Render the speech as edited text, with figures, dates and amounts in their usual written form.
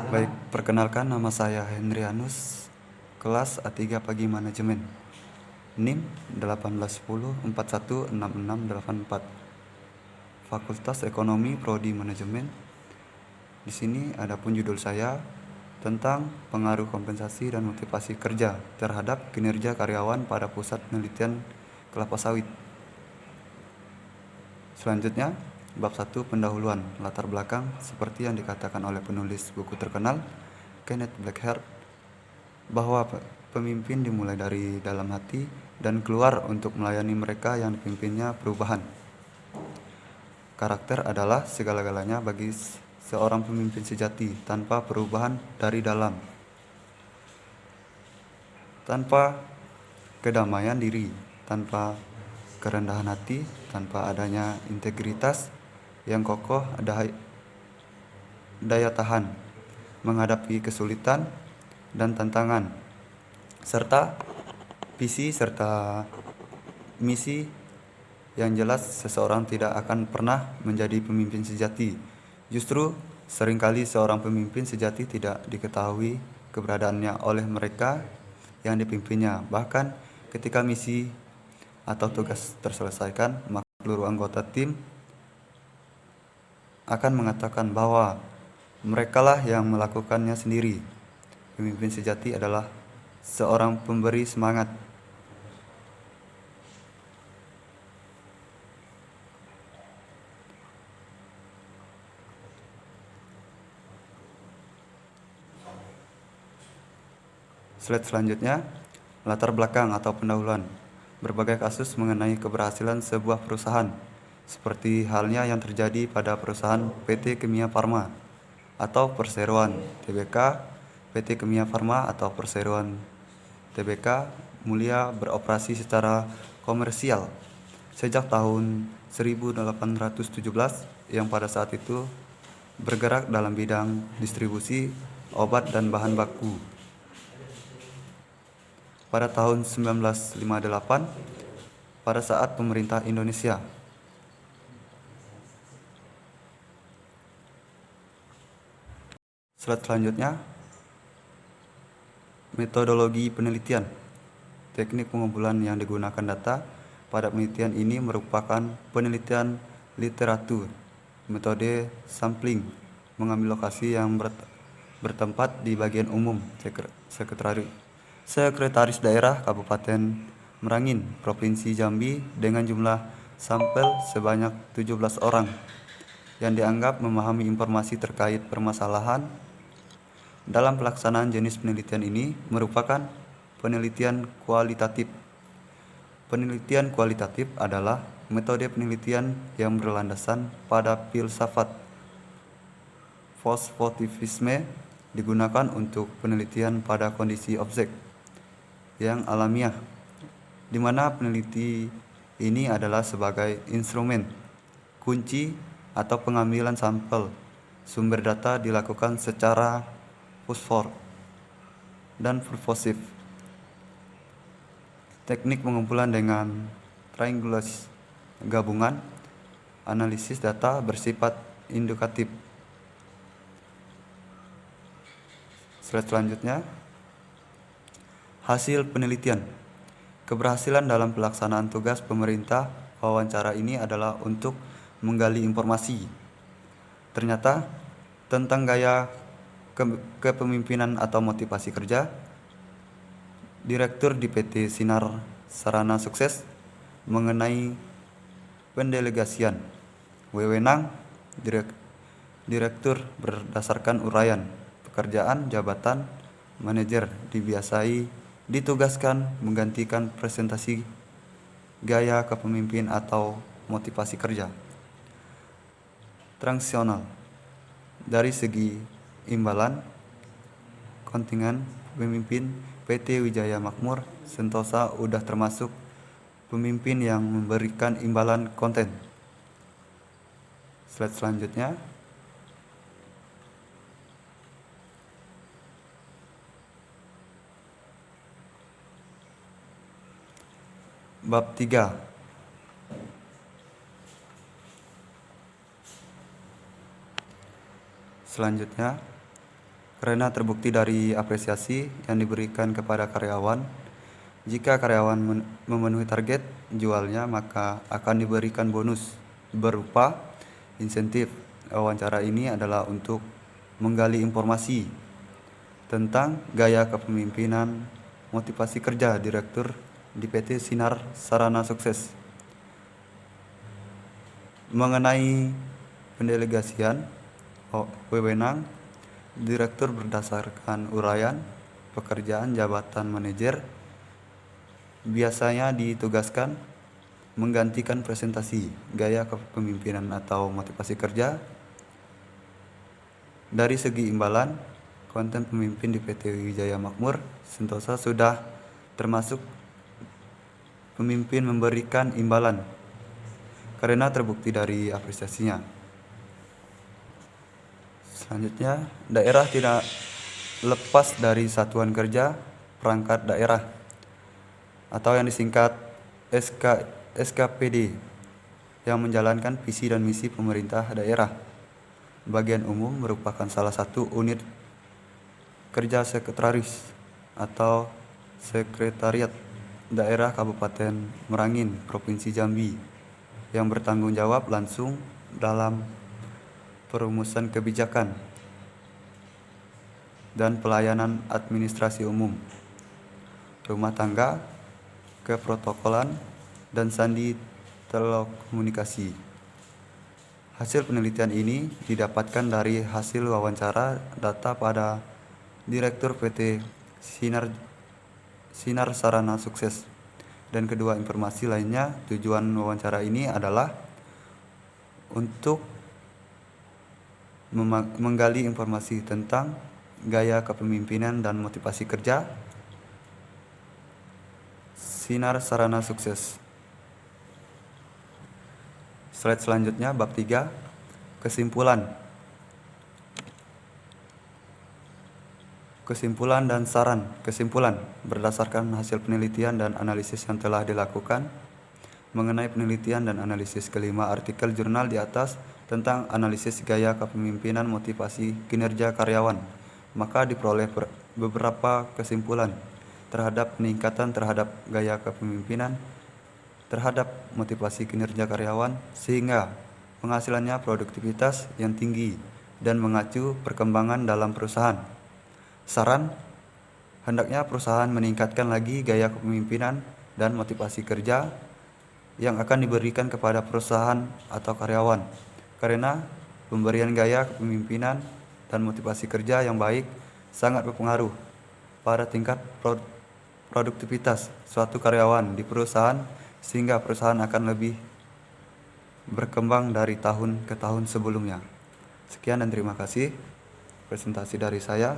Baik, perkenalkan nama saya Hendrianus, kelas A3 Pagi Manajemen. NIM 1810416684. Fakultas Ekonomi Prodi Manajemen. Di sini ada pun judul saya tentang pengaruh kompensasi dan motivasi kerja terhadap kinerja karyawan pada Pusat Penelitian Kelapa Sawit. Selanjutnya, bab 1 pendahuluan latar belakang seperti yang dikatakan oleh penulis buku terkenal Kenneth Blackheart bahwa pemimpin dimulai dari dalam hati dan keluar untuk melayani mereka yang dipimpinnya perubahan. Karakter adalah segala-galanya bagi seorang pemimpin sejati tanpa perubahan dari dalam. Tanpa kedamaian diri, tanpa kerendahan hati, tanpa adanya integritas yang kokoh, daya tahan menghadapi kesulitan dan tantangan, serta visi serta misi yang jelas, seseorang tidak akan pernah menjadi pemimpin sejati. Justru seringkali seorang pemimpin sejati tidak diketahui keberadaannya oleh mereka yang dipimpinnya. Bahkan ketika misi atau tugas terselesaikan, maka seluruh anggota tim akan mengatakan bahwa merekalah yang melakukannya sendiri. Pemimpin sejati adalah seorang pemberi semangat. Slide selanjutnya, latar belakang atau pendahuluan. Berbagai kasus mengenai keberhasilan sebuah perusahaan, seperti halnya yang terjadi pada perusahaan PT Kimia Farma atau Perseroan Tbk. PT Kimia Farma atau Perseroan Tbk mulia beroperasi secara komersial sejak tahun 1817 yang pada saat itu bergerak dalam bidang distribusi obat dan bahan baku. Pada tahun 1958, pada saat pemerintah Indonesia slide selanjutnya, metodologi penelitian. Teknik pengumpulan yang digunakan data pada penelitian ini merupakan penelitian literatur. Metode sampling, mengambil lokasi yang bertempat di bagian umum, Sekretaris Daerah Kabupaten Merangin, Provinsi Jambi dengan jumlah sampel sebanyak 17 orang yang dianggap memahami informasi terkait permasalahan. Dalam pelaksanaan jenis penelitian ini merupakan penelitian kualitatif. Penelitian kualitatif adalah metode penelitian yang berlandasan pada filsafat positivisme, digunakan untuk penelitian pada kondisi objek yang alamiah, di mana peneliti ini adalah sebagai instrumen kunci atau pengambilan sampel. Sumber data dilakukan secara fosfor dan purposif. Teknik pengumpulan dengan triangulasi gabungan, analisis data bersifat indikatif. Slide selanjutnya, hasil penelitian. Keberhasilan dalam pelaksanaan tugas pemerintah wawancara ini adalah untuk menggali informasi. Ternyata tentang gaya kepemimpinan atau motivasi kerja, Direktur di PT Sinar Sarana Sukses mengenai pendelegasian wewenang direktur berdasarkan uraian pekerjaan jabatan manajer dibiasai ditugaskan menggantikan presentasi gaya kepemimpin atau motivasi kerja. Transaksional. Dari segi imbalan, kontingen pemimpin PT Wijaya Makmur Sentosa udah termasuk pemimpin yang memberikan imbalan konten. Slide selanjutnya. Bab 3. Selanjutnya, karena terbukti dari apresiasi yang diberikan kepada karyawan. Jika karyawan memenuhi target jualnya, maka akan diberikan bonus berupa insentif. Wawancara ini adalah untuk menggali informasi tentang gaya kepemimpinan, motivasi kerja direktur di PT Sinar Sarana Sukses. Mengenai pendelegasian wewenang, direktur berdasarkan uraian pekerjaan jabatan manajer biasanya ditugaskan menggantikan presentasi gaya kepemimpinan atau motivasi kerja. Dari segi imbalan, konten pemimpin di PT Wijaya Makmur Sentosa sudah termasuk pemimpin memberikan imbalan karena terbukti dari apresiasinya. Selanjutnya, daerah tidak lepas dari satuan kerja perangkat daerah atau yang disingkat SKPD yang menjalankan visi dan misi pemerintah daerah. Bagian umum merupakan salah satu unit kerja sekretaris atau sekretariat daerah Kabupaten Merangin, Provinsi Jambi yang bertanggung jawab langsung dalam perumusan kebijakan dan pelayanan administrasi umum, rumah tangga, keprotokolan, dan sandi telekomunikasi. Hasil penelitian ini didapatkan dari hasil wawancara data pada Direktur PT Sinar Sarana Sukses. Dan kedua informasi lainnya, tujuan wawancara ini adalah untuk menggali informasi tentang gaya kepemimpinan dan motivasi kerja Sinar Sarana Sukses. Slide selanjutnya, bab 3, kesimpulan. Kesimpulan dan saran. Kesimpulan, berdasarkan hasil penelitian dan analisis yang telah dilakukan mengenai penelitian dan analisis kelima artikel jurnal di atas tentang analisis gaya kepemimpinan motivasi kinerja karyawan, maka diperoleh beberapa kesimpulan terhadap peningkatan terhadap gaya kepemimpinan terhadap motivasi kinerja karyawan sehingga penghasilannya produktivitas yang tinggi dan mengacu perkembangan dalam perusahaan. Saran, hendaknya perusahaan meningkatkan lagi gaya kepemimpinan dan motivasi kerja yang akan diberikan kepada perusahaan atau karyawan, karena pemberian gaya kepemimpinan dan motivasi kerja yang baik sangat berpengaruh pada tingkat produktivitas suatu karyawan di perusahaan sehingga perusahaan akan lebih berkembang dari tahun ke tahun sebelumnya. Sekian dan terima kasih presentasi dari saya.